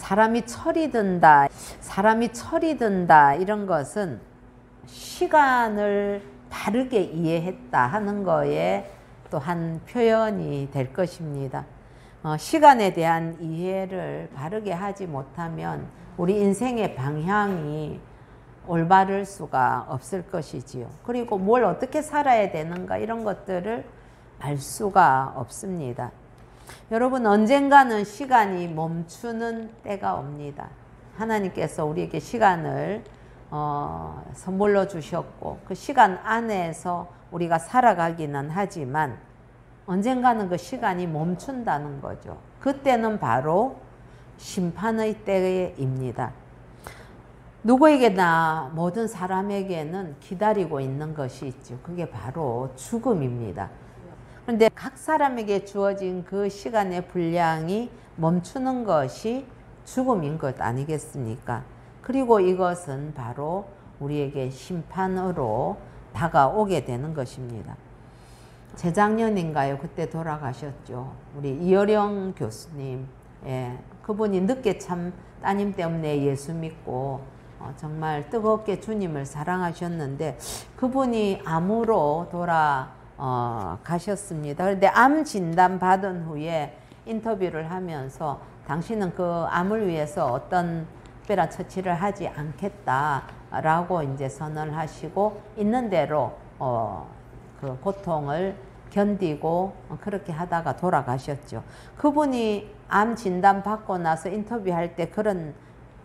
사람이 철이 든다 이런 것은 시간을 바르게 이해했다 하는 거에 또 한 표현이 될 것입니다. 시간에 대한 이해를 바르게 하지 못하면 우리 인생의 방향이 올바를 수가 없을 것이지요. 그리고 뭘 어떻게 살아야 되는가 이런 것들을 알 수가 없습니다. 여러분, 언젠가는 시간이 멈추는 때가 옵니다. 하나님께서 우리에게 시간을 선물로 주셨고 그 시간 안에서 우리가 살아가기는 하지만 언젠가는 그 시간이 멈춘다는 거죠. 그때는 바로 심판의 때입니다. 누구에게나 모든 사람에게는 기다리고 있는 것이 있죠. 그게 바로 죽음입니다. 그런데 각 사람에게 주어진 그 시간의 분량이 멈추는 것이 죽음인 것 아니겠습니까? 그리고 이것은 바로 우리에게 심판으로 다가오게 되는 것입니다. 재작년인가요? 그때 돌아가셨죠. 우리 이어령 교수님. 그분이 늦게 참 따님 때문에 예수 믿고 정말 뜨겁게 주님을 사랑하셨는데 그분이 암으로 돌아가셨습니다. 그런데 암 진단 받은 후에 인터뷰를 하면서 당신은 그 암을 위해서 어떤 특별한 처치를 하지 않겠다라고 이제 선언을 하시고 있는 대로 그 고통을 견디고 그렇게 하다가 돌아가셨죠. 그분이 암 진단 받고 나서 인터뷰할 때 그런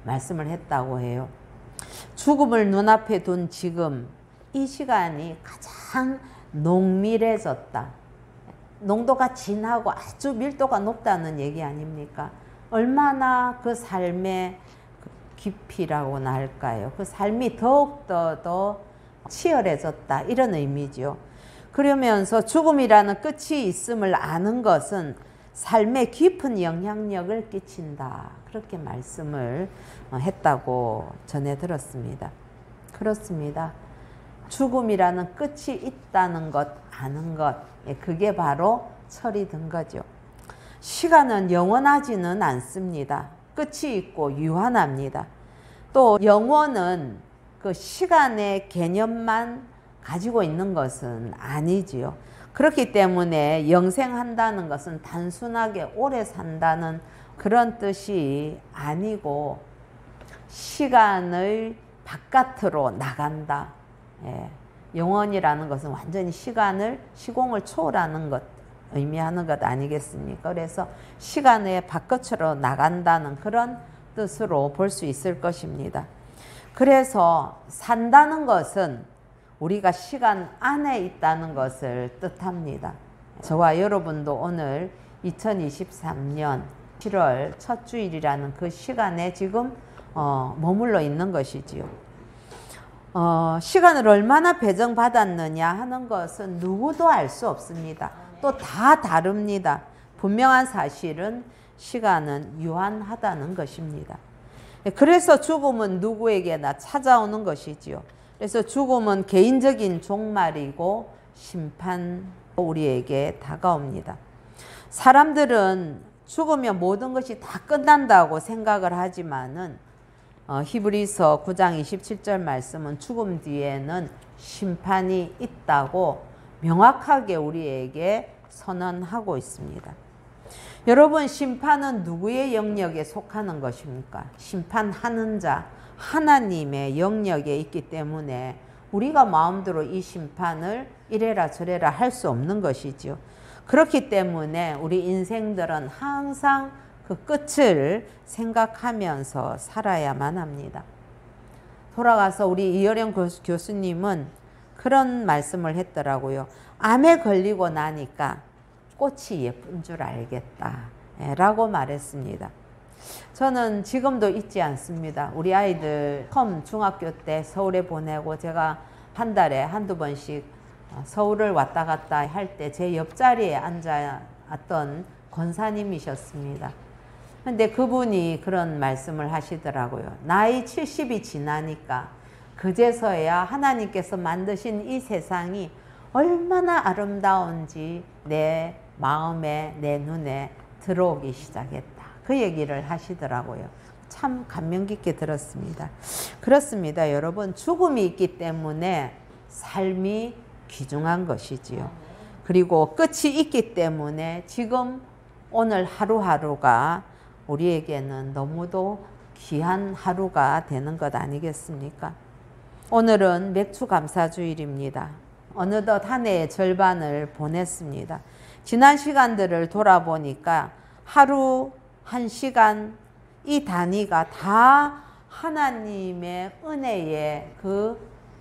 말씀을 했다고 해요. 죽음을 눈앞에 둔 지금 이 시간이 가장 농밀해졌다. 농도가 진하고 아주 밀도가 높다는 얘기 아닙니까? 얼마나 그 삶의 깊이라고나 할까요? 그 삶이 더욱더 더 치열해졌다 이런 의미죠. 그러면서 죽음이라는 끝이 있음을 아는 것은 삶에 깊은 영향력을 끼친다. 그렇게 말씀을 했다고 전해 들었습니다. 그렇습니다. 죽음이라는 끝이 있다는 것, 아는 것, 그게 바로 철이 든 거죠. 시간은 영원하지는 않습니다. 끝이 있고 유한합니다. 또 영원은 그 시간의 개념만 가지고 있는 것은 아니지요. 그렇기 때문에 영생한다는 것은 단순하게 오래 산다는 그런 뜻이 아니고 시간의 바깥으로 나간다. 영원이라는 것은 완전히 시공을 초월하는 것, 의미하는 것 아니겠습니까? 그래서 시간의 바깥으로 나간다는 그런 뜻으로 볼 수 있을 것입니다. 그래서 산다는 것은 우리가 시간 안에 있다는 것을 뜻합니다. 저와 여러분도 오늘 2023년 7월 첫 주일이라는 그 시간에 지금 머물러 있는 것이지요. 시간을 얼마나 배정받았느냐 하는 것은 누구도 알 수 없습니다. 또 다 다릅니다. 분명한 사실은 시간은 유한하다는 것입니다. 그래서 죽음은 누구에게나 찾아오는 것이지요. 그래서 죽음은 개인적인 종말이고 심판 우리에게 다가옵니다. 사람들은 죽으면 모든 것이 다 끝난다고 생각을 하지만은 히브리서 9장 27절 말씀은 죽음 뒤에는 심판이 있다고 명확하게 우리에게 선언하고 있습니다. 여러분, 심판은 누구의 영역에 속하는 것입니까? 심판하는 자, 하나님의 영역에 있기 때문에 우리가 마음대로 이 심판을 이래라 저래라 할 수 없는 것이죠. 그렇기 때문에 우리 인생들은 항상 그 끝을 생각하면서 살아야만 합니다. 돌아가서 우리 이어령 교수님은 그런 말씀을 했더라고요. 암에 걸리고 나니까 꽃이 예쁜 줄 알겠다 라고 말했습니다. 저는 지금도 잊지 않습니다. 우리 아이들 처음 중학교 때 서울에 보내고 제가 한 달에 한두 번씩 서울을 왔다 갔다 할 때 제 옆자리에 앉았던 권사님이셨습니다. 근데 그분이 그런 말씀을 하시더라고요. 나이 70이 지나니까 그제서야 하나님께서 만드신 이 세상이 얼마나 아름다운지 내 마음에, 내 눈에 들어오기 시작했다. 그 얘기를 하시더라고요. 참 감명 깊게 들었습니다. 그렇습니다. 여러분, 죽음이 있기 때문에 삶이 귀중한 것이지요. 그리고 끝이 있기 때문에 지금 오늘 하루하루가 우리에게는 너무도 귀한 하루가 되는 것 아니겠습니까? 오늘은 맥추감사주일입니다. 어느덧 한 해의 절반을 보냈습니다. 지난 시간들을 돌아보니까 하루 한 시간 이 단위가 다 하나님의 은혜의 그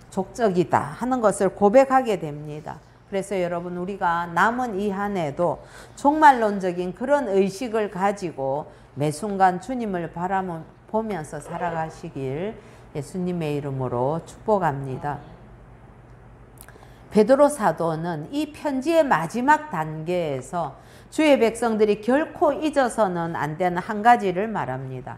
족적이다 하는 것을 고백하게 됩니다. 그래서 여러분, 우리가 남은 이 한 해도 종말론적인 그런 의식을 가지고 매 순간 주님을 바라보면서 살아가시길 예수님의 이름으로 축복합니다. 베드로 사도는 이 편지의 마지막 단계에서 주의 백성들이 결코 잊어서는 안 되는 한 가지를 말합니다.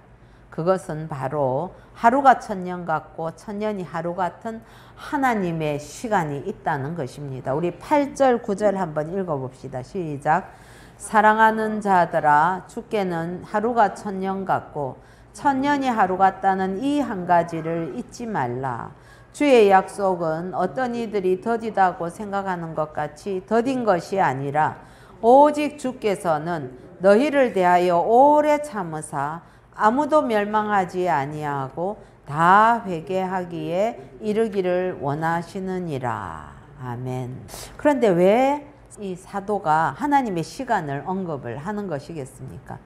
그것은 바로 하루가 천년 같고 천년이 하루 같은 하나님의 시간이 있다는 것입니다. 우리 8절 9절 한번 읽어봅시다. 시작. 사랑하는 자들아, 주께는 하루가 천년 같고 천년이 하루 같다는 이 한 가지를 잊지 말라. 주의 약속은 어떤 이들이 더디다고 생각하는 것 같이 더딘 것이 아니라 오직 주께서는 너희를 대하여 오래 참으사 아무도 멸망하지 아니하고 다 회개하기에 이르기를 원하시느니라. 아멘. 그런데 왜 이 사도가 하나님의 시간을 언급을 하는 것이겠습니까?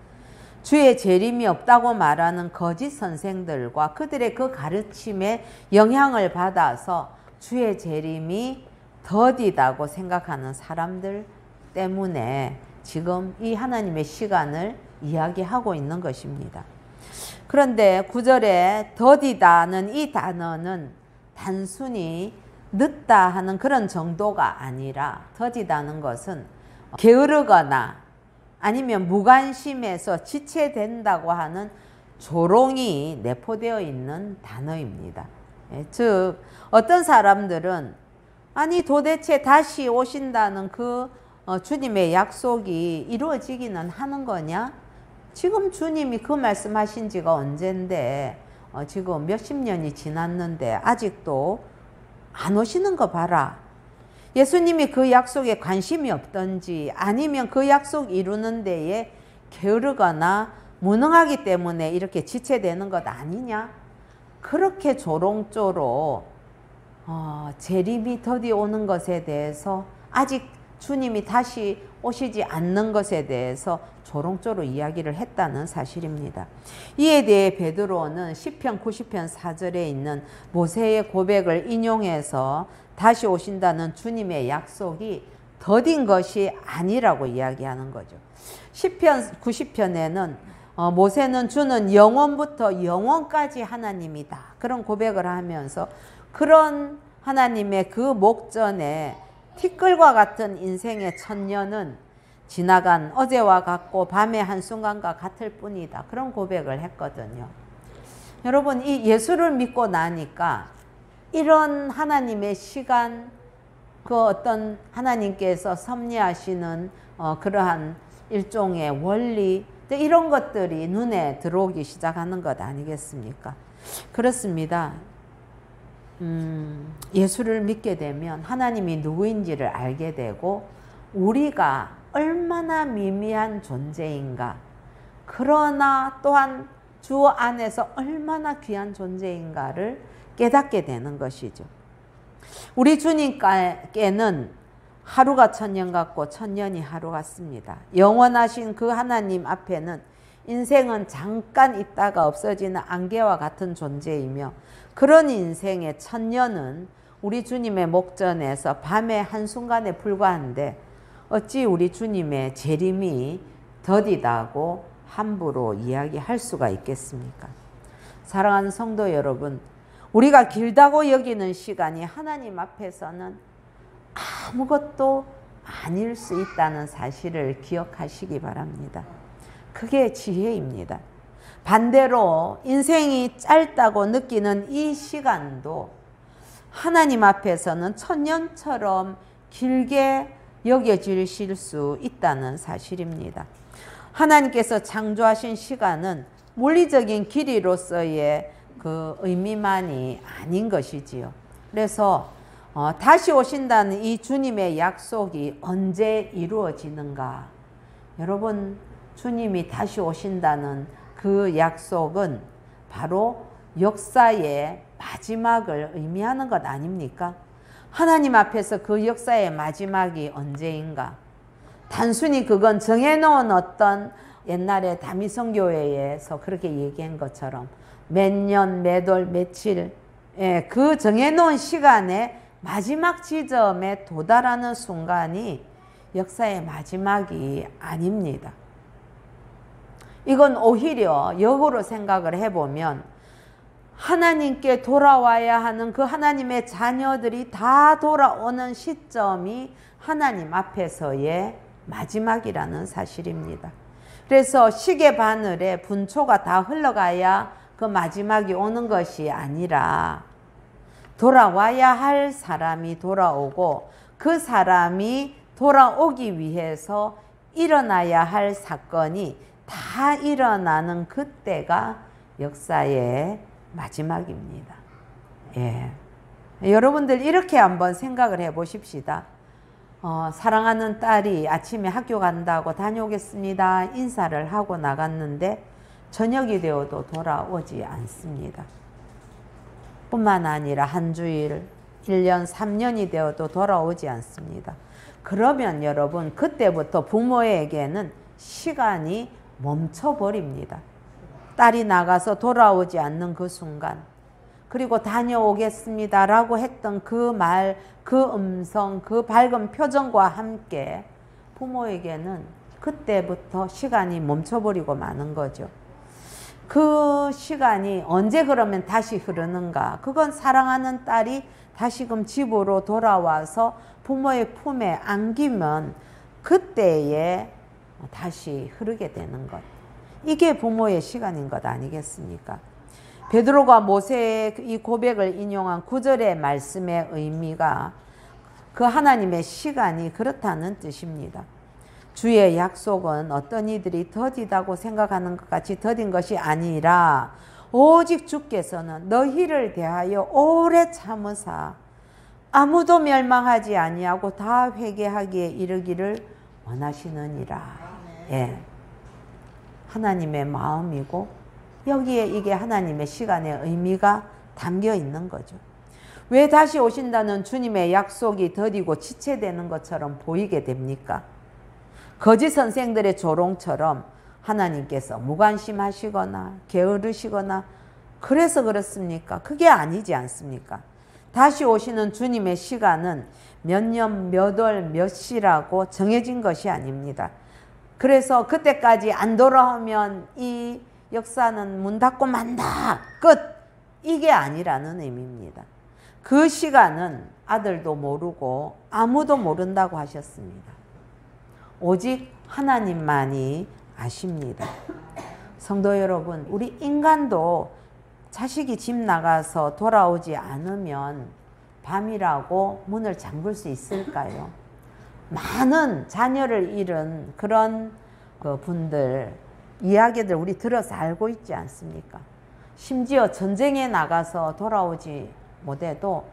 주의 재림이 없다고 말하는 거짓 선생들과 그들의 그 가르침에 영향을 받아서 주의 재림이 더디다고 생각하는 사람들 때문에 지금 이 하나님의 시간을 이야기하고 있는 것입니다. 그런데 9절에 더디다는 이 단어는 단순히 늦다 하는 그런 정도가 아니라 더디다는 것은 게으르거나 아니면 무관심에서 지체된다고 하는 조롱이 내포되어 있는 단어입니다. 즉 어떤 사람들은 아니 도대체 다시 오신다는 그 주님의 약속이 이루어지기는 하는 거냐? 지금 주님이 그 말씀하신 지가 언젠데 지금 몇십 년이 지났는데 아직도 안 오시는 거 봐라. 예수님이 그 약속에 관심이 없던지 아니면 그 약속 이루는 데에 게으르거나 무능하기 때문에 이렇게 지체되는 것 아니냐? 그렇게 조롱조로 재림이 더디 오는 것에 대해서 아직 주님이 다시 오시지 않는 것에 대해서 조롱조로 이야기를 했다는 사실입니다. 이에 대해 베드로는 시편 90편 4절에 있는 모세의 고백을 인용해서 다시 오신다는 주님의 약속이 더딘 것이 아니라고 이야기하는 거죠. 시편 90편에는 모세는 주는 영원부터 영원까지 하나님이다. 그런 고백을 하면서 그런 하나님의 그 목전에 티끌과 같은 인생의 천년은 지나간 어제와 같고 밤의 한순간과 같을 뿐이다. 그런 고백을 했거든요. 여러분, 이 예수를 믿고 나니까 이런 하나님의 시간, 그 어떤 하나님께서 섭리하시는 그러한 일종의 원리, 이런 것들이 눈에 들어오기 시작하는 것 아니겠습니까? 그렇습니다. 예수를 믿게 되면 하나님이 누구인지를 알게 되고 우리가 얼마나 미미한 존재인가, 그러나 또한 주 안에서 얼마나 귀한 존재인가를 깨닫게 되는 것이죠. 우리 주님께는 하루가 천년 같고 천년이 하루 같습니다. 영원하신 그 하나님 앞에는 인생은 잠깐 있다가 없어지는 안개와 같은 존재이며 그런 인생의 천년은 우리 주님의 목전에서 밤의 한순간에 불과한데 어찌 우리 주님의 재림이 더디다고 함부로 이야기할 수가 있겠습니까? 사랑하는 성도 여러분, 우리가 길다고 여기는 시간이 하나님 앞에서는 아무것도 아닐 수 있다는 사실을 기억하시기 바랍니다. 그게 지혜입니다. 반대로 인생이 짧다고 느끼는 이 시간도 하나님 앞에서는 천년처럼 길게 여겨지실 수 있다는 사실입니다. 하나님께서 창조하신 시간은 물리적인 길이로서의 그 의미만이 아닌 것이지요. 그래서 다시 오신다는 이 주님의 약속이 언제 이루어지는가? 여러분, 주님이 다시 오신다는 그 약속은 바로 역사의 마지막을 의미하는 것 아닙니까? 하나님 앞에서 그 역사의 마지막이 언제인가? 단순히 그건 정해놓은 어떤 옛날에 다미성교회에서 그렇게 얘기한 것처럼 몇 년, 몇 월, 며칠, 그 정해놓은 시간에 마지막 지점에 도달하는 순간이 역사의 마지막이 아닙니다. 이건 오히려 역으로 생각을 해보면 하나님께 돌아와야 하는 그 하나님의 자녀들이 다 돌아오는 시점이 하나님 앞에서의 마지막이라는 사실입니다. 그래서 시계 바늘에 분초가 다 흘러가야 그 마지막이 오는 것이 아니라 돌아와야 할 사람이 돌아오고 그 사람이 돌아오기 위해서 일어나야 할 사건이 다 일어나는 그때가 역사의 마지막입니다. 예. 여러분들 이렇게 한번 생각을 해 보십시다. 사랑하는 딸이 아침에 학교 간다고 다녀오겠습니다. 인사를 하고 나갔는데 저녁이 되어도 돌아오지 않습니다. 뿐만 아니라 한 주일, 1년, 3년이 되어도 돌아오지 않습니다. 그러면 여러분 그때부터 부모에게는 시간이 멈춰버립니다. 딸이 나가서 돌아오지 않는 그 순간, 그리고 다녀오겠습니다 라고 했던 그 말, 그 음성, 그 밝은 표정과 함께 부모에게는 그때부터 시간이 멈춰버리고 마는 거죠. 그 시간이 언제 그러면 다시 흐르는가? 그건 사랑하는 딸이 다시금 집으로 돌아와서 부모의 품에 안기면 그때에 다시 흐르게 되는 것. 이게 부모의 시간인 것 아니겠습니까? 베드로가 모세의 이 고백을 인용한 9절의 말씀의 의미가 그 하나님의 시간이 그렇다는 뜻입니다. 주의 약속은 어떤 이들이 더디다고 생각하는 것 같이 더딘 것이 아니라 오직 주께서는 너희를 대하여 오래 참으사 아무도 멸망하지 아니하고 다 회개하기에 이르기를 원하시느니라. 예. 하나님의 마음이고 여기에 이게 하나님의 시간의 의미가 담겨 있는 거죠. 왜 다시 오신다는 주님의 약속이 더디고 지체되는 것처럼 보이게 됩니까? 거짓 선생들의 조롱처럼 하나님께서 무관심하시거나 게으르시거나 그래서 그렇습니까? 그게 아니지 않습니까? 다시 오시는 주님의 시간은 몇 년, 몇 월, 몇 시라고 정해진 것이 아닙니다. 그래서 그때까지 안 돌아오면 이 역사는 문 닫고 만다. 끝. 이게 아니라는 의미입니다. 그 시간은 아들도 모르고 아무도 모른다고 하셨습니다. 오직 하나님만이 아십니다. 성도 여러분, 우리 인간도 자식이 집 나가서 돌아오지 않으면 밤이라고 문을 잠글 수 있을까요? 많은 자녀를 잃은 그런 분들 이야기들 우리 들어서 알고 있지 않습니까? 심지어 전쟁에 나가서 돌아오지 못해도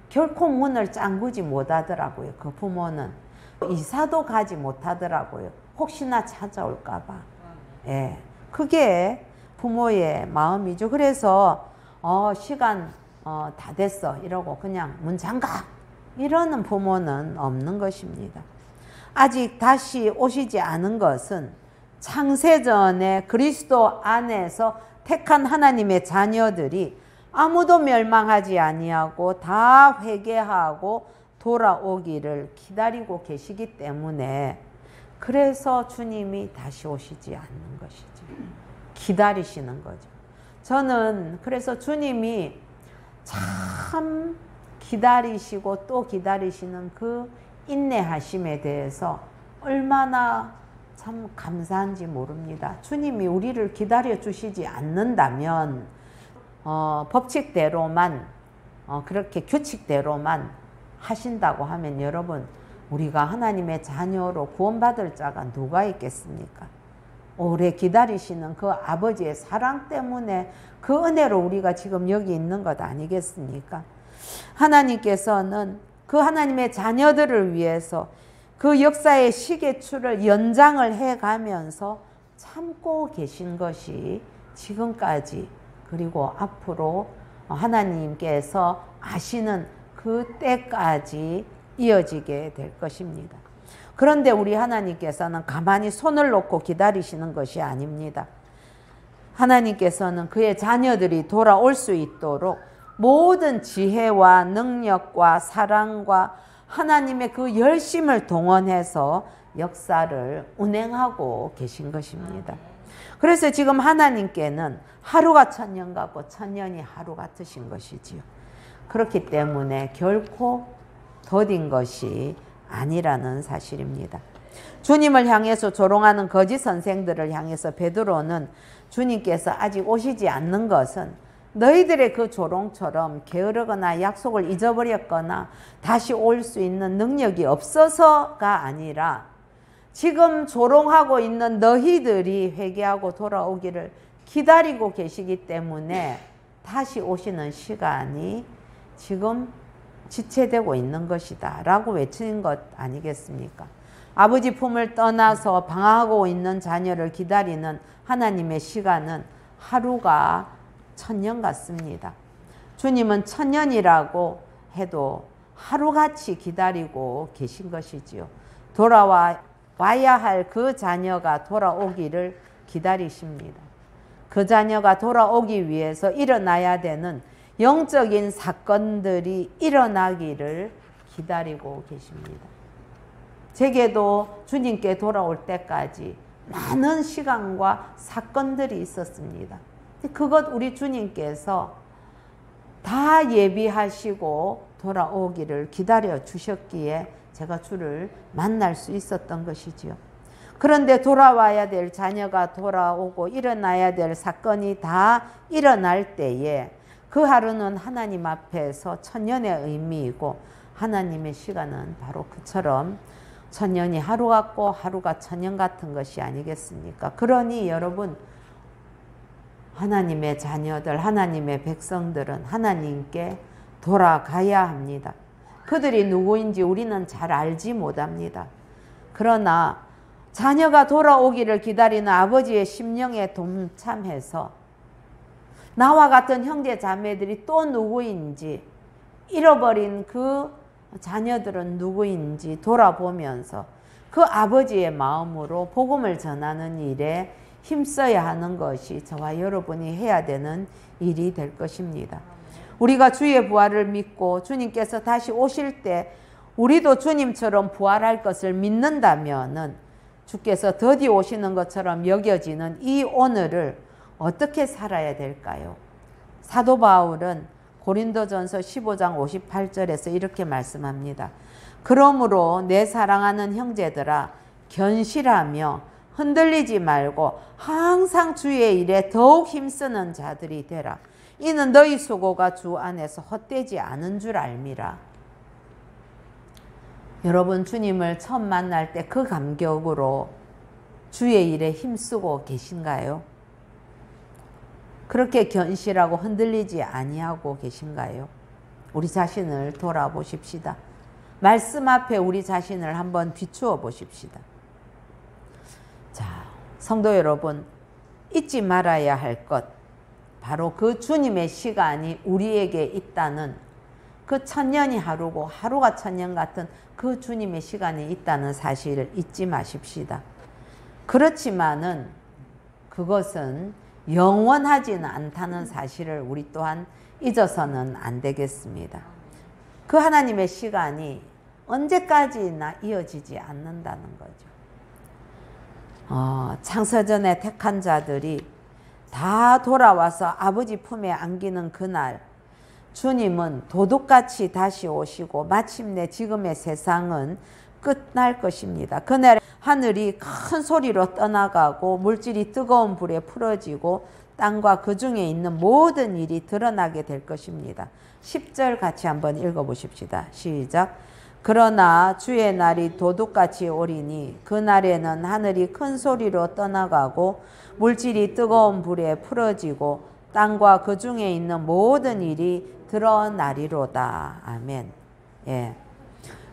결코 문을 잠그지 못하더라고요. 그 부모는 이사도 가지 못하더라고요. 혹시나 찾아올까 봐. 예, 그게 부모의 마음이죠. 그래서 시간 다 됐어 이러고 그냥 문 잠가 이러는 부모는 없는 것입니다. 아직 다시 오시지 않은 것은 창세전에 그리스도 안에서 택한 하나님의 자녀들이 아무도 멸망하지 아니하고 다 회개하고 돌아오기를 기다리고 계시기 때문에 그래서 주님이 다시 오시지 않는 것이죠. 기다리시는 거죠. 저는 그래서 주님이 참 기다리시고 또 기다리시는 그 인내하심에 대해서 얼마나 참 감사한지 모릅니다. 주님이 우리를 기다려 주시지 않는다면 법칙대로만 그렇게 규칙대로만 하신다고 하면 여러분 우리가 하나님의 자녀로 구원받을 자가 누가 있겠습니까? 오래 기다리시는 그 아버지의 사랑 때문에 그 은혜로 우리가 지금 여기 있는 것 아니겠습니까? 하나님께서는 그 하나님의 자녀들을 위해서 그 역사의 시계추를 연장을 해가면서 참고 계신 것이 지금까지 그리고 앞으로 하나님께서 아시는 그 때까지 이어지게 될 것입니다. 그런데 우리 하나님께서는 가만히 손을 놓고 기다리시는 것이 아닙니다. 하나님께서는 그의 자녀들이 돌아올 수 있도록 모든 지혜와 능력과 사랑과 하나님의 그 열심을 동원해서 역사를 운행하고 계신 것입니다. 그래서 지금 하나님께는 하루가 천년 같고 천년이 하루 같으신 것이지요. 그렇기 때문에 결코 더딘 것이 아니라는 사실입니다. 주님을 향해서 조롱하는 거짓 선생들을 향해서 베드로는 주님께서 아직 오시지 않는 것은 너희들의 그 조롱처럼 게으르거나 약속을 잊어버렸거나 다시 올 수 있는 능력이 없어서가 아니라 지금 조롱하고 있는 너희들이 회개하고 돌아오기를 기다리고 계시기 때문에 다시 오시는 시간이 지금 지체되고 있는 것이다 라고 외치는 것 아니겠습니까? 아버지 품을 떠나서 방황하고 있는 자녀를 기다리는 하나님의 시간은 하루가 천년 같습니다. 주님은 천년이라고 해도 하루같이 기다리고 계신 것이지요. 와야 할 그 자녀가 돌아오기를 기다리십니다. 그 자녀가 돌아오기 위해서 일어나야 되는 영적인 사건들이 일어나기를 기다리고 계십니다. 제게도 주님께 돌아올 때까지 많은 시간과 사건들이 있었습니다. 그것 우리 주님께서 다 예비하시고 돌아오기를 기다려 주셨기에 제가 주를 만날 수 있었던 것이지요. 그런데 돌아와야 될 자녀가 돌아오고 일어나야 될 사건이 다 일어날 때에 그 하루는 하나님 앞에서 천년의 의미이고 하나님의 시간은 바로 그처럼 천년이 하루 같고 하루가 천년 같은 것이 아니겠습니까? 그러니 여러분, 하나님의 자녀들, 하나님의 백성들은 하나님께 돌아가야 합니다. 그들이 누구인지 우리는 잘 알지 못합니다. 그러나 자녀가 돌아오기를 기다리는 아버지의 심령에 동참해서 나와 같은 형제 자매들이 또 누구인지, 잃어버린 그 자녀들은 누구인지 돌아보면서 그 아버지의 마음으로 복음을 전하는 일에 힘써야 하는 것이 저와 여러분이 해야 되는 일이 될 것입니다. 우리가 주의 부활을 믿고 주님께서 다시 오실 때 우리도 주님처럼 부활할 것을 믿는다면은 주께서 더디 오시는 것처럼 여겨지는 이 오늘을 어떻게 살아야 될까요? 사도 바울은 고린도전서 15장 58절에서 이렇게 말씀합니다. 그러므로 내 사랑하는 형제들아, 견실하며 흔들리지 말고 항상 주의 일에 더욱 힘쓰는 자들이 되라. 이는 너희 수고가 주 안에서 헛되지 않은 줄 알미라. 여러분, 주님을 처음 만날 때 그 감격으로 주의 일에 힘쓰고 계신가요? 그렇게 견실하고 흔들리지 아니하고 계신가요? 우리 자신을 돌아보십시다. 말씀 앞에 우리 자신을 한번 비추어 보십시다. 자, 성도 여러분, 잊지 말아야 할 것, 바로 그 주님의 시간이 우리에게 있다는, 그 천년이 하루고 하루가 천년 같은 그 주님의 시간이 있다는 사실을 잊지 마십시다. 그렇지만은 그것은 영원하지는 않다는 사실을 우리 또한 잊어서는 안 되겠습니다. 그 하나님의 시간이 언제까지나 이어지지 않는다는 거죠. 창세전에 택한 자들이 다 돌아와서 아버지 품에 안기는 그날, 주님은 도둑같이 다시 오시고 마침내 지금의 세상은 끝날 것입니다. 그날 하늘이 큰 소리로 떠나가고 물질이 뜨거운 불에 풀어지고 땅과 그 중에 있는 모든 일이 드러나게 될 것입니다. 10절 같이 한번 읽어보십시다. 시작. 그러나 주의 날이 도둑같이 오리니 그 날에는 하늘이 큰 소리로 떠나가고 물질이 뜨거운 불에 풀어지고 땅과 그 중에 있는 모든 일이 드러나리로다. 아멘. 예.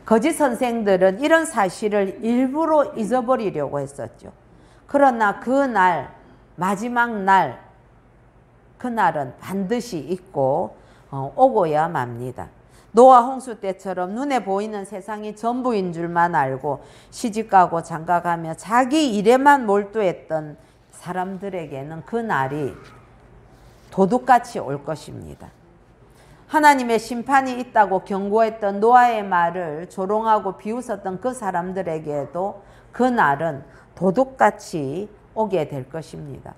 거짓 선생들은 이런 사실을 일부러 잊어버리려고 했었죠. 그러나 그 날, 마지막 날, 그날은 반드시 있고 오고야 맙니다. 노아 홍수 때처럼 눈에 보이는 세상이 전부인 줄만 알고 시집가고 장가가며 자기 일에만 몰두했던 사람들에게는 그 날이 도둑같이 올 것입니다. 하나님의 심판이 있다고 경고했던 노아의 말을 조롱하고 비웃었던 그 사람들에게도 그 날은 도둑같이 오게 될 것입니다.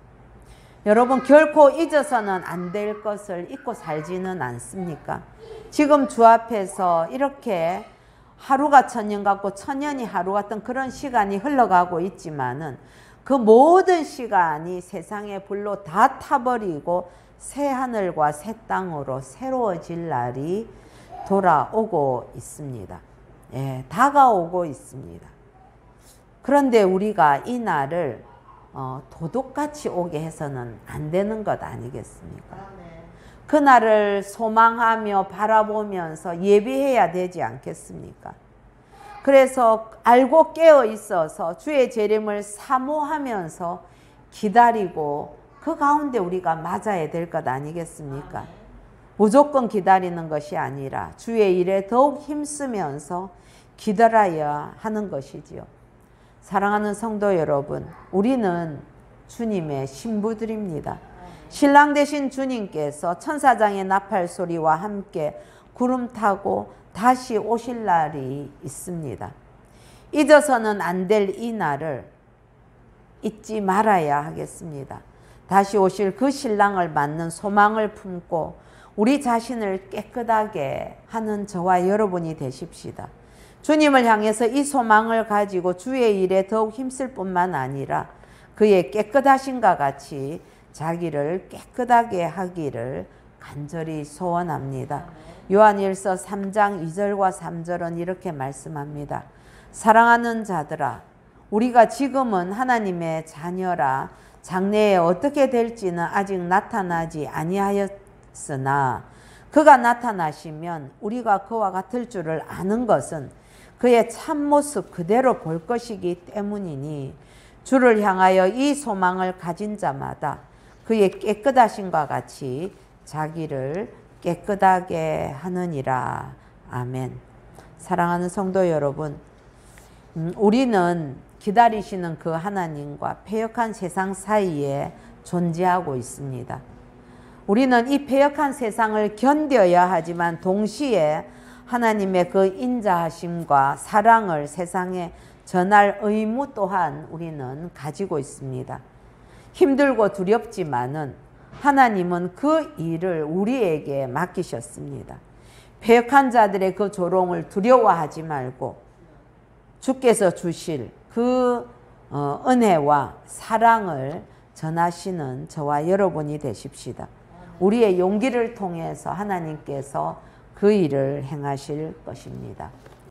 여러분, 결코 잊어서는 안 될 것을 잊고 살지는 않습니까? 지금 주 앞에서 이렇게 하루가 천년 같고 천년이 하루 같은 그런 시간이 흘러가고 있지만은 그 모든 시간이 세상의 불로 다 타버리고 새 하늘과 새 땅으로 새로워질 날이 돌아오고 있습니다. 예, 다가오고 있습니다. 그런데 우리가 이 날을 도둑같이 오게 해서는 안 되는 것 아니겠습니까? 그 날을 소망하며 바라보면서 예비해야 되지 않겠습니까? 그래서 알고 깨어 있어서 주의 재림을 사모하면서 기다리고 그 가운데 우리가 맞아야 될 것 아니겠습니까? 무조건 기다리는 것이 아니라 주의 일에 더욱 힘쓰면서 기다려야 하는 것이지요. 사랑하는 성도 여러분, 우리는 주님의 신부들입니다. 신랑 되신 주님께서 천사장의 나팔 소리와 함께 구름 타고 다시 오실 날이 있습니다. 잊어서는 안 될 이 날을 잊지 말아야 하겠습니다. 다시 오실 그 신랑을 맞는 소망을 품고 우리 자신을 깨끗하게 하는 저와 여러분이 되십시다. 주님을 향해서 이 소망을 가지고 주의 일에 더욱 힘쓸 뿐만 아니라 그의 깨끗하심과 같이 자기를 깨끗하게 하기를 간절히 소원합니다. 요한일서 3장 2절과 3절은 이렇게 말씀합니다. 사랑하는 자들아, 우리가 지금은 하나님의 자녀라. 장래에 어떻게 될지는 아직 나타나지 아니하였으나 그가 나타나시면 우리가 그와 같을 줄을 아는 것은 그의 참모습 그대로 볼 것이기 때문이니 주를 향하여 이 소망을 가진 자마다 그의 깨끗하심과 같이 자기를 깨끗하게 하느니라. 아멘. 사랑하는 성도 여러분, 우리는 기다리시는 그 하나님과 패역한 세상 사이에 존재하고 있습니다. 우리는 이 패역한 세상을 견뎌야 하지만 동시에 하나님의 그 인자하심과 사랑을 세상에 전할 의무 또한 우리는 가지고 있습니다. 힘들고 두렵지만은 하나님은 그 일을 우리에게 맡기셨습니다. 패역한 자들의 그 조롱을 두려워하지 말고 주께서 주실 그 은혜와 사랑을 전하시는 저와 여러분이 되십시다. 우리의 용기를 통해서 하나님께서 그 일을 행하실 것입니다.